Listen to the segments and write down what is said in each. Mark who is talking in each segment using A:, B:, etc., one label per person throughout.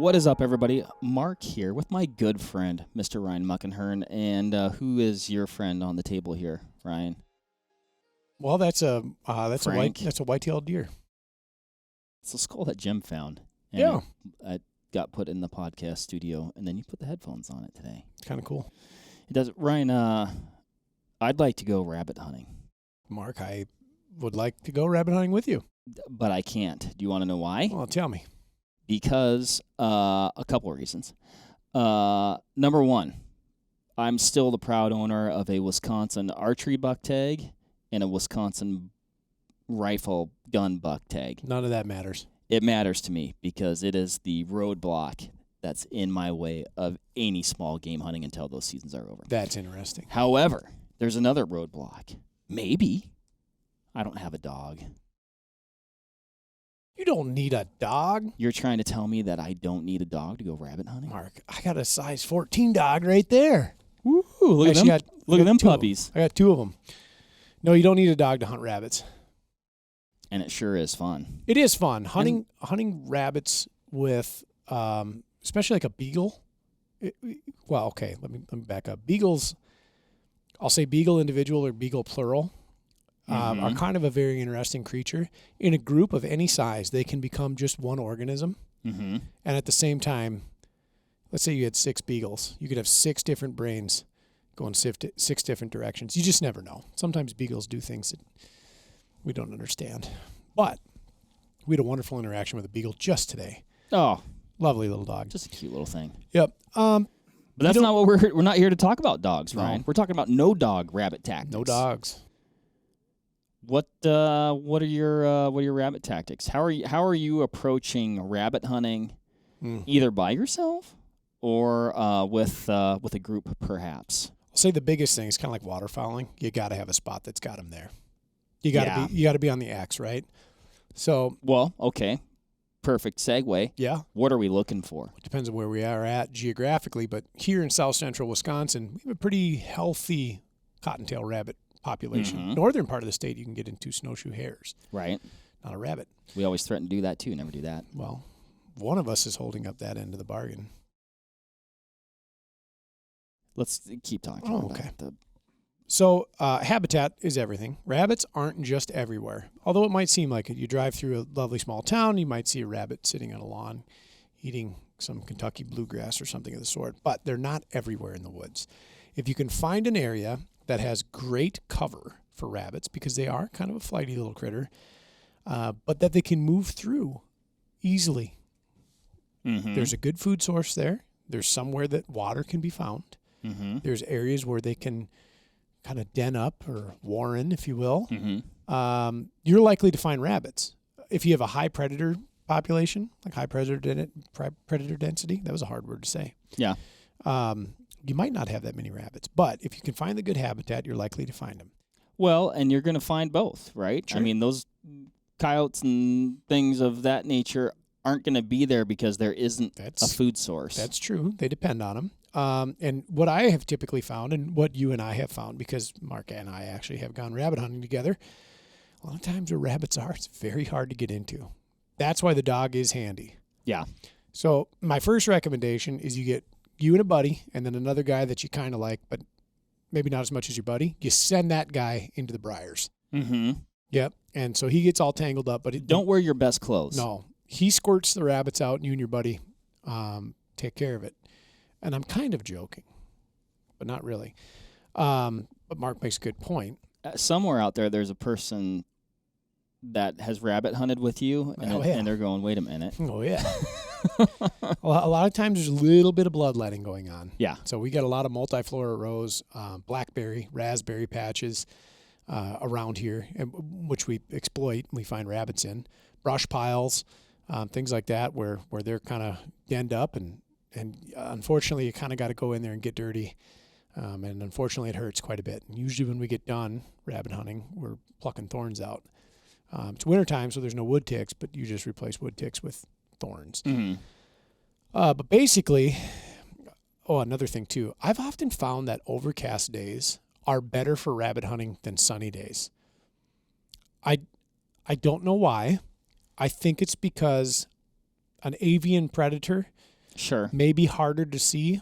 A: What is up, everybody? Mark here with my good friend, Mr. Ryan Muckenhirn. And who is your friend on the table here, Ryan?
B: Well, that's a
A: Frank.
B: white-tailed deer.
A: It's a skull that Jim found. And
B: Yeah.
A: it got put in the podcast studio, and then you put the headphones on it today.
B: Kind of cool.
A: It does. Ryan, I'd like to go rabbit hunting.
B: Mark, I would like to go rabbit hunting with you.
A: But I can't. Do you want to know why?
B: Well, tell me.
A: Because a couple of reasons. Number one, I'm still the proud owner of a Wisconsin archery buck tag and a Wisconsin rifle gun buck tag.
B: None of that matters.
A: It matters to me because it is the roadblock that's in my way of any small game hunting until those seasons are over.
B: That's interesting.
A: However, there's another roadblock. Maybe I don't have a dog.
B: You don't need a dog.
A: You're trying to tell me that I don't need a dog to go rabbit hunting?
B: Mark, I got a size 14 dog right there.
A: Woo! Look at them. Look at them puppies.
B: I got two of them. No, you don't need a dog to hunt rabbits.
A: And it sure is fun.
B: It is fun. Hunting rabbits with, especially like a beagle. Okay, let me back up. Beagles, I'll say beagle individual or beagle plural, are kind of a very interesting creature. In a group of any size, they can become just one organism.
A: Mm-hmm.
B: And at the same time, let's say you had 6 beagles. You could have 6 different brains going 6 different directions. You just never know. Sometimes beagles do things that we don't understand. But we had a wonderful interaction with a beagle just today.
A: Oh.
B: Lovely little dog.
A: Just a cute little thing.
B: Yep.
A: But that's not what we're not here to talk about dogs,
B: No.
A: Ryan. We're talking about no dog rabbit tactics.
B: No dogs.
A: What are your rabbit tactics? How are you approaching rabbit hunting, either by yourself or with a group, perhaps?
B: I'll say the biggest thing is kind of like waterfowling. You got to have a spot that's got them there. You got to be on the X, right? So,
A: well, okay, perfect segue.
B: Yeah.
A: What are we looking for?
B: It depends on where we are at geographically, but here in south central Wisconsin, we have a pretty healthy cottontail rabbit population.
A: Mm-hmm.
B: Northern part of the state, you can get into snowshoe hares.
A: Right.
B: Not a rabbit.
A: We always threaten to do that too. Never do that.
B: Well, one of us is holding up that end of the bargain.
A: Let's keep talking.
B: Okay. So habitat is everything. Rabbits aren't just everywhere, although it might seem like it. You drive through a lovely small town, you might see a rabbit sitting on a lawn eating some Kentucky bluegrass or something of the sort, but they're not everywhere in the woods. If you can find an area that has great cover for rabbits, because they are kind of a flighty little critter, but that they can move through easily.
A: Mm-hmm.
B: There's a good food source there. There's somewhere that water can be found.
A: Mm-hmm.
B: There's areas where they can kind of den up or warren, if you will.
A: Mm-hmm.
B: You're likely to find rabbits. If you have a high predator population, like high predator density, that was a hard word to say.
A: Yeah.
B: You might not have that many rabbits, but if you can find the good habitat, you're likely to find them.
A: Well, and you're going to find both, right?
B: Sure.
A: I mean, those coyotes and things of that nature aren't going to be there because there isn't a food source.
B: That's true. They depend on them. And what I have typically found, and what you and I have found, because Mark and I actually have gone rabbit hunting together, a lot of times where rabbits are, it's very hard to get into. That's why the dog is handy.
A: Yeah.
B: So my first recommendation is you get you and a buddy and then another guy that you kind of like, but maybe not as much as your buddy. You send that guy into the briars.
A: Mm-hmm.
B: Yep. And so he gets all tangled up. But
A: don't wear your best clothes.
B: No. He squirts the rabbits out, and you and your buddy take care of it. And I'm kind of joking, but not really. But Mark makes a good point.
A: Somewhere out there's a person that has rabbit hunted with you, and they're going, wait a minute.
B: Oh, yeah. Well, a lot of times there's a little bit of bloodletting going on.
A: Yeah.
B: So we got a lot of multiflora rows, blackberry, raspberry patches around here, which we exploit. We find rabbits in. Brush piles, things like that, where they're kind of denned up, and unfortunately you kind of got to go in there and get dirty. And unfortunately it hurts quite a bit. And usually when we get done rabbit hunting, we're plucking thorns out. It's wintertime, so there's no wood ticks, but you just replace wood ticks with thorns.
A: Mm-hmm.
B: But basically, another thing too, I've often found that overcast days are better for rabbit hunting than sunny days. I don't know why. I think it's because an avian predator
A: Sure.
B: may be harder to see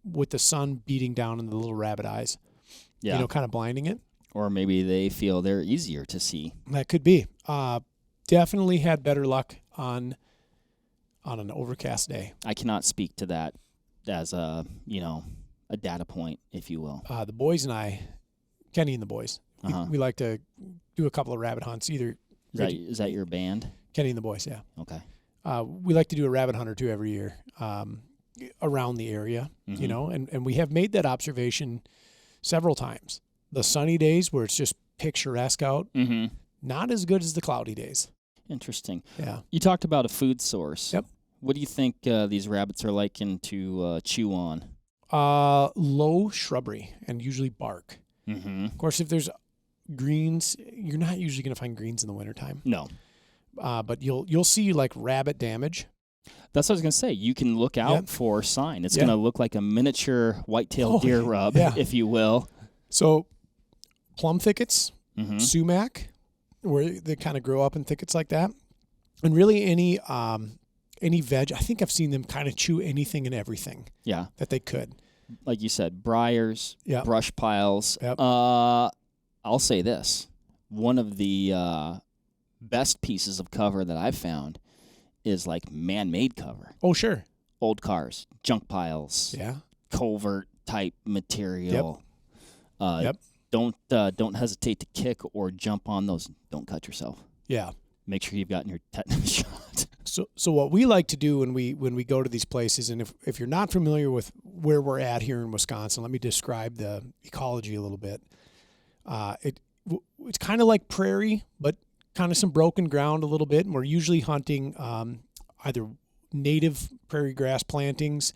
B: with the sun beating down in the little rabbit eyes.
A: Yeah.
B: You know, kind of blinding it.
A: Or maybe they feel they're easier to see.
B: That could be. Definitely had better luck on an overcast day.
A: I cannot speak to that as a data point, if you will.
B: The boys and I, Kenny and the boys, we like to do a couple of rabbit hunts. Either
A: Is that your band?
B: Kenny and the boys, yeah.
A: Okay.
B: We like to do a rabbit hunt or two every year around the area, you know, and we have made that observation several times. The sunny days where it's just picturesque out, not as good as the cloudy days.
A: Interesting.
B: Yeah.
A: You talked about a food source.
B: Yep.
A: What do you think these rabbits are liking to chew on?
B: Low shrubbery and usually bark. Of course, if there's greens, you're not usually going to find greens in the wintertime.
A: No.
B: But you'll see like rabbit damage.
A: That's what I was going to say. You can look out for sign. It's going to look like a miniature white-tailed deer rub, if you will.
B: So plum thickets, sumac, where they kind of grow up in thickets like that. And really any veg, I think I've seen them kind of chew anything and everything that they could.
A: Like you said, briars, brush piles.
B: Yep.
A: I'll say this. One of the best pieces of cover that I've found is like man-made cover.
B: Oh, sure.
A: Old cars, junk piles, culvert-type material. Don't hesitate to kick or jump on those. Don't cut yourself.
B: Yeah.
A: Make sure you've gotten your tetanus shot.
B: So what we like to do when we go to these places, and if you're not familiar with where we're at here in Wisconsin, let me describe the ecology a little bit. It's kind of like prairie, but kind of some broken ground a little bit, and we're usually hunting either native prairie grass plantings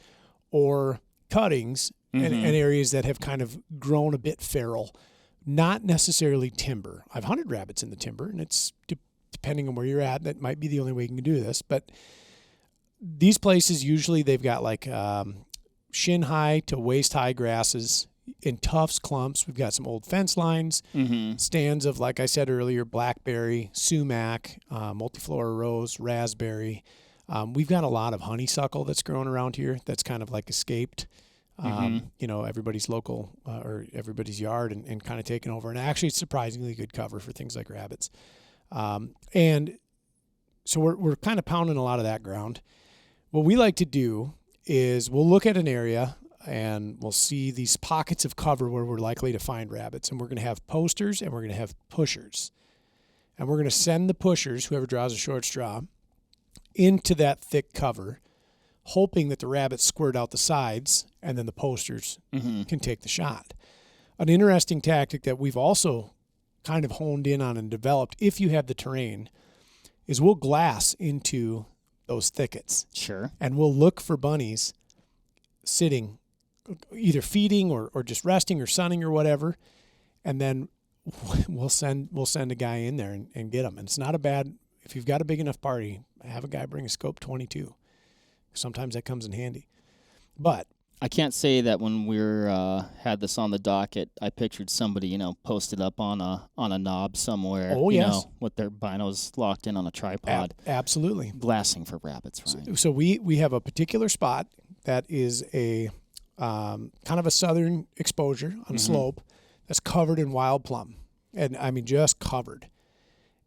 B: or cuttings in areas that have kind of grown a bit feral, not necessarily timber. I've hunted rabbits in the timber, and it's depending on where you're at, that might be the only way you can do this. But these places, usually they've got like shin high to waist high grasses in tufts, clumps. We've got some old fence lines, stands of, like I said earlier, blackberry, sumac, multiflora rose, raspberry. We've got a lot of honeysuckle that's grown around here that's kind of like escaped, everybody's local or everybody's yard and kind of taken over. And actually it's surprisingly good cover for things like rabbits. And so we're kind of pounding a lot of that ground. What we like to do is we'll look at an area and we'll see these pockets of cover where we're likely to find rabbits. And we're going to have posters and we're going to have pushers. And we're going to send the pushers, whoever draws a short straw, into that thick cover, hoping that the rabbits squirt out the sides and then the posters can take the shot. An interesting tactic that we've also kind of honed in on and developed, if you have the terrain, is we'll glass into those thickets.
A: Sure.
B: And we'll look for bunnies sitting, either feeding or just resting or sunning or whatever, and then we'll send a guy in there and get them. And it's not a bad, if you've got a big enough party, have a guy bring a scope 22. Sometimes that comes in handy. But
A: I can't say that when we had this on the docket, I pictured somebody, posted up on a knob somewhere.
B: Oh, yes.
A: With their binos locked in on a tripod.
B: Absolutely.
A: Glassing for rabbits, right?
B: So we have a particular spot that is a kind of a southern exposure on a slope that's covered in wild plum. And I mean, just covered.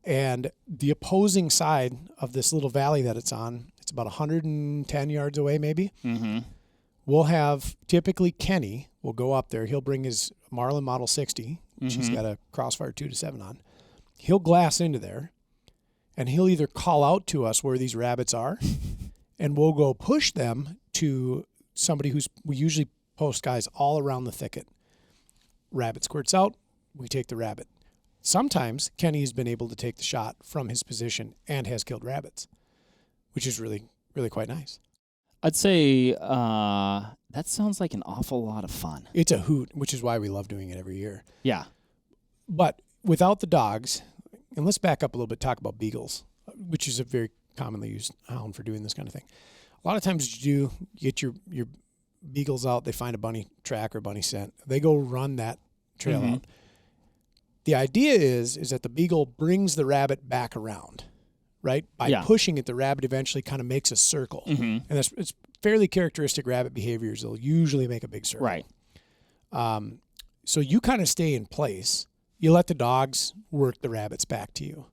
B: And the opposing side of this little valley that it's on, it's about 110 yards away maybe. We'll have, typically Kenny will go up there. He'll bring his Marlin Model 60, which he's got a Crossfire 2-7 on. He'll glass into there, and he'll either call out to us where these rabbits are, and we'll go push them to somebody we usually post guys all around the thicket. Rabbit squirts out, we take the rabbit. Sometimes Kenny has been able to take the shot from his position and has killed rabbits, which is really, really quite nice.
A: I'd say that sounds like an awful lot of fun.
B: It's a hoot, which is why we love doing it every year.
A: Yeah.
B: But without the dogs, and let's back up a little bit, talk about beagles, which is a very commonly used hound for doing this kind of thing. A lot of times you get your beagles out, they find a bunny track or bunny scent. They go run that trail out. The idea is that the beagle brings the rabbit back around, right? By pushing it, the rabbit eventually kind of makes a circle. And it's fairly characteristic rabbit behaviors. They'll usually make a big circle.
A: Right.
B: So you kind of stay in place. You let the dogs work the rabbits back to you.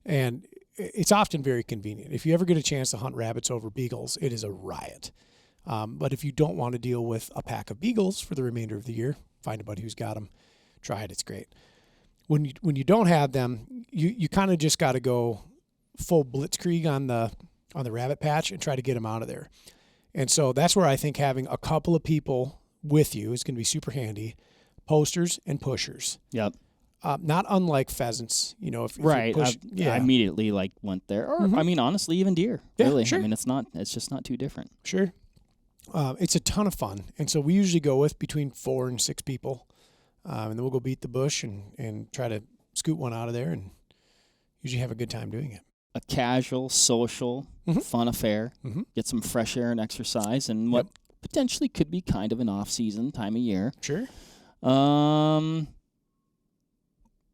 B: And it's often very convenient. If you ever get a chance to hunt rabbits over beagles, it is a riot. But if you don't want to deal with a pack of beagles for the remainder of the year, find a buddy who's got them. Try it. It's great. When you don't have them, you kind of just got to go full blitzkrieg on the rabbit patch and try to get them out of there. And so that's where I think having a couple of people with you is going to be super handy. Posters and pushers.
A: Yep.
B: Not unlike pheasants, if
A: Right.
B: you push,
A: I immediately went there. Or I mean, honestly, even deer.
B: Yeah,
A: really.
B: sure.
A: I mean, it's just not too different.
B: Sure. It's a ton of fun. And so we usually go with between 4 and 6 people. And then we'll go beat the bush and try to scoot one out of there and usually have a good time doing it.
A: A casual, social, fun affair. Get some fresh air and exercise and what potentially could be kind of an off-season time of year.
B: Sure.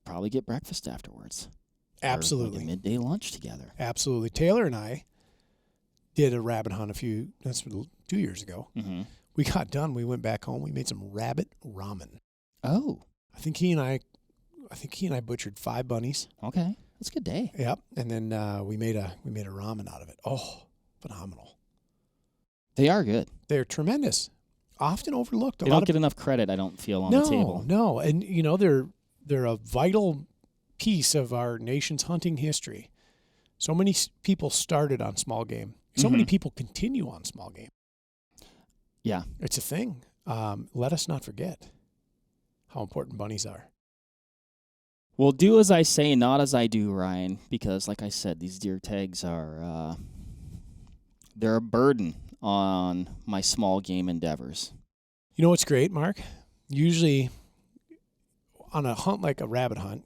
A: Probably get breakfast afterwards.
B: Absolutely.
A: Or like a midday lunch together.
B: Absolutely. Taylor and I did a rabbit hunt 2 years ago. We got done. We went back home. We made some rabbit ramen.
A: Oh.
B: I think he and I butchered 5 bunnies.
A: Okay. That's a good day.
B: Yep. And then we made a ramen out of it. Oh, phenomenal.
A: They are good.
B: They're tremendous. Often overlooked.
A: They don't get enough credit, I don't feel, on the table.
B: No. And, they're a vital piece of our nation's hunting history. So many people started on small game. So many people continue on small game.
A: Yeah.
B: It's a thing. Let us not forget how important bunnies are.
A: Well, do as I say, not as I do, Ryan, because like I said, these deer tags are, they're a burden on my small game endeavors.
B: You know what's great, Mark? Usually on a hunt like a rabbit hunt,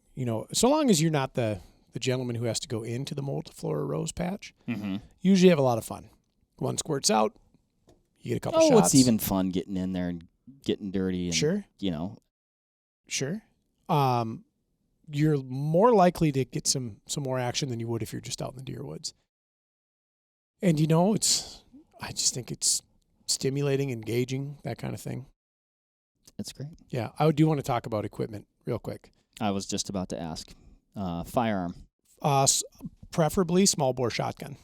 B: so long as you're not the gentleman who has to go into the multiflora rose patch, you usually have a lot of fun. One squirts out, you get a couple shots.
A: Oh, it's even fun getting in there and getting dirty. And,
B: Sure.
A: Sure.
B: You're more likely to get some more action than you would if you're just out in the deer woods. And, I just think it's stimulating, engaging, that kind of thing.
A: It's great.
B: Yeah. I do want to talk about equipment real quick.
A: I was just about to ask. Firearm.
B: Preferably small bore shotgun.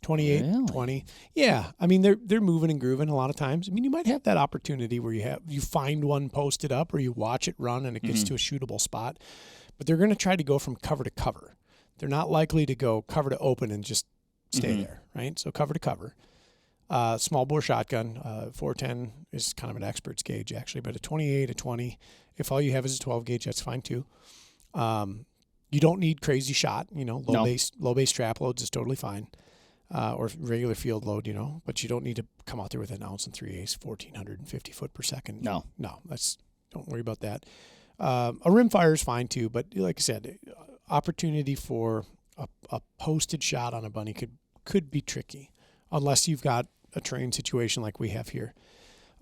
B: 28,
A: Really?
B: 20. Yeah. I mean, they're moving and grooving a lot of times. I mean, you might have that opportunity where you find one posted up or you watch it run and it gets to a shootable spot. But they're going to try to go from cover to cover. They're not likely to go cover to open and just stay there, right? So cover to cover. Small bore shotgun, 410 is kind of an expert's gauge actually, but a 28, a 20, if all you have is a 12 gauge, that's fine too. You don't need crazy shot, low base trap loads is totally fine. Or regular field load, but you don't need to come out there with an ounce and 3/8, 1,450 foot per second.
A: No,
B: don't worry about that. A rimfire is fine too, but like I said, opportunity for a posted shot on a bunny could be tricky unless you've got a terrain situation like we have here.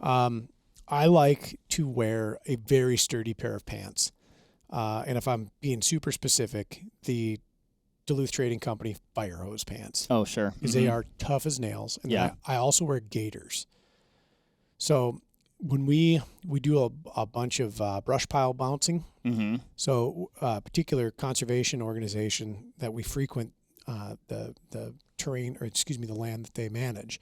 B: I like to wear a very sturdy pair of pants. And if I'm being super specific, the Duluth Trading Company fire hose pants.
A: Oh, sure.
B: Because they are tough as nails. And I also wear gaiters. So when we do a bunch of brush pile bouncing, so a particular conservation organization that we frequent the terrain, or the land that they manage,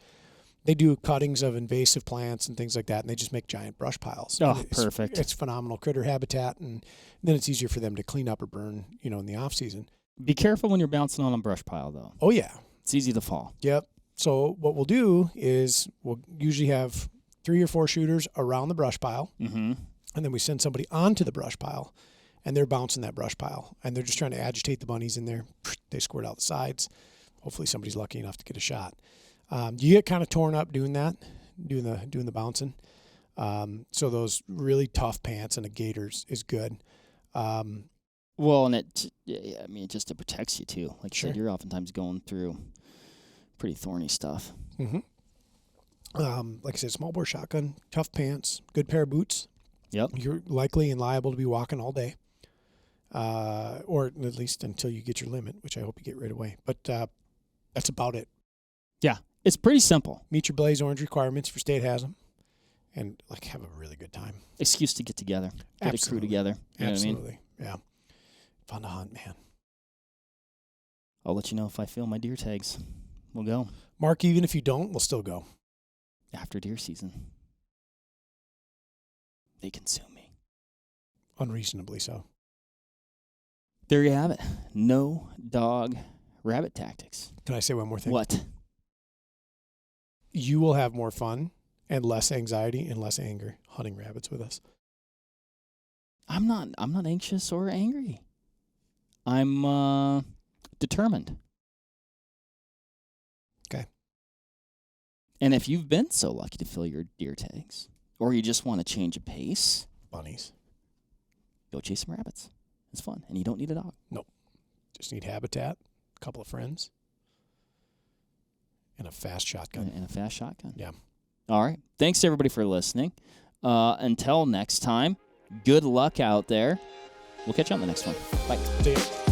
B: they do cuttings of invasive plants and things like that, and they just make giant brush piles.
A: Oh, perfect.
B: It's phenomenal critter habitat, and then it's easier for them to clean up or burn, in the off season.
A: Be careful when you're bouncing on a brush pile, though.
B: Oh, yeah.
A: It's easy to fall.
B: Yep. So what we'll do is we'll usually have 3 or 4 shooters around the brush pile, and then we send somebody onto the brush pile, and they're bouncing that brush pile, and they're just trying to agitate the bunnies in there. They squirt out the sides. Hopefully somebody's lucky enough to get a shot. You get kind of torn up doing that, doing the bouncing. So those really tough pants and a gaiters is good.
A: Well, and it just it protects you too. Like you said, you're oftentimes going through pretty thorny stuff.
B: Like I said, small bore shotgun, tough pants, good pair of boots.
A: Yep.
B: You're likely and liable to be walking all day, or at least until you get your limit, which I hope you get right away. But that's about it.
A: Yeah. It's pretty simple.
B: Meet your Blaze Orange requirements if your state has them, and like have a really good time.
A: Excuse to get together, get
B: Absolutely.
A: a crew together. You know what I mean?
B: Absolutely, yeah. Fun to hunt, man.
A: I'll let you know if I feel my deer tags. We'll go
B: Mark, even if you don't, we'll still go.
A: after deer season. They consume me.
B: Unreasonably so.
A: There you have it. No dog rabbit tactics.
B: Can I say one more thing?
A: What?
B: You will have more fun and less anxiety and less anger hunting rabbits with us.
A: I'm not anxious or angry. I'm determined.
B: Okay.
A: And if you've been so lucky to fill your deer tags, or you just want to change a pace,
B: Bunnies.
A: go chase some rabbits. It's fun, and you don't need a dog.
B: Just need habitat, a couple of friends, and a fast shotgun.
A: And a fast shotgun.
B: Yeah.
A: All right. Thanks, everybody, for listening. Until next time, good luck out there. We'll catch you on the next one. Bye.
B: See ya.